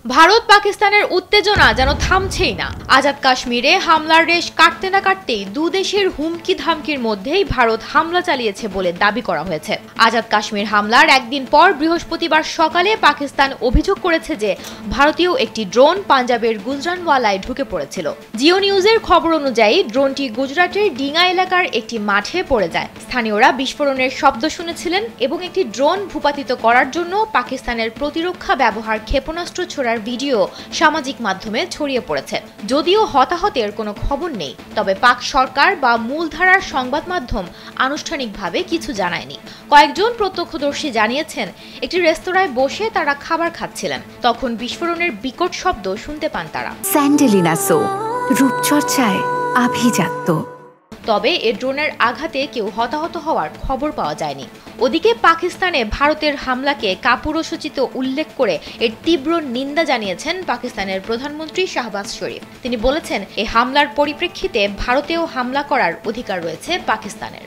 ভারত পাকিস্তানের উত্তেজনা যেন থামছেই না। আজাদ কাশ্মীরে হামলার রেশ কাটতে না কাটতেই দুদেশের হুমকি ধামকির মধ্যেই ভারত হামলা চালিয়েছে বলে দাবি করা হয়েছে। আজাদ কাশ্মীর হামলার একদিন পর বৃহস্পতিবার সকালে পাকিস্তান অভিযোগ করেছে যে ভারতীয় একটি ড্রোন পাঞ্জাবের গুজরানওয়ালায় ঢুকে পড়েছিল। জিও নিউজের খবর অনুযায়ী ড্রোনটি গুজরাটের ডিঙ্গা এলাকার একটি মাঠে পড়ে যায়। স্থানীয়রা বিস্ফোরণের শব্দ শুনেছিলেন এবং একটি ড্রোন ভূপাতিত করার জন্য পাকিস্তানের প্রতিরক্ষা ব্যবহার ক্ষেপণাস্ত্র ছোড়ার ভিডিও সামাজিক মাধ্যমে ছড়িয়ে পড়েছে। যদিও হতাহতের কোনো খবর নেই, তবে পাক সরকার বা মূলধারার সংবাদ মাধ্যম আনুষ্ঠানিকভাবে কিছু জানায়নি। কয়েকজন প্রত্যক্ষদর্শী জানিয়েছেন, একটি রেস্তোরাঁয় বসে তারা খাবার খাচ্ছিলেন, তখন বিস্ফোরণের বিকট শব্দ শুনতে পান তারা। স্যান্ডেলিনা সো, রূপচর্চায় আভিজাত্য। তবে এ ড্রোনের আঘাতে কেউ হতাহত হওয়ার খবর পাওয়া যায়নি। ওদিকে পাকিস্তানে ভারতের হামলাকে কাপুরুষোচিত উল্লেখ করে এর তীব্র নিন্দা জানিয়েছেন পাকিস্তানের প্রধানমন্ত্রী শাহবাজ শরীফ। তিনি বলেছেন, এই হামলার পরিপ্রেক্ষিতে ভারতেও হামলা করার অধিকার রয়েছে পাকিস্তানের।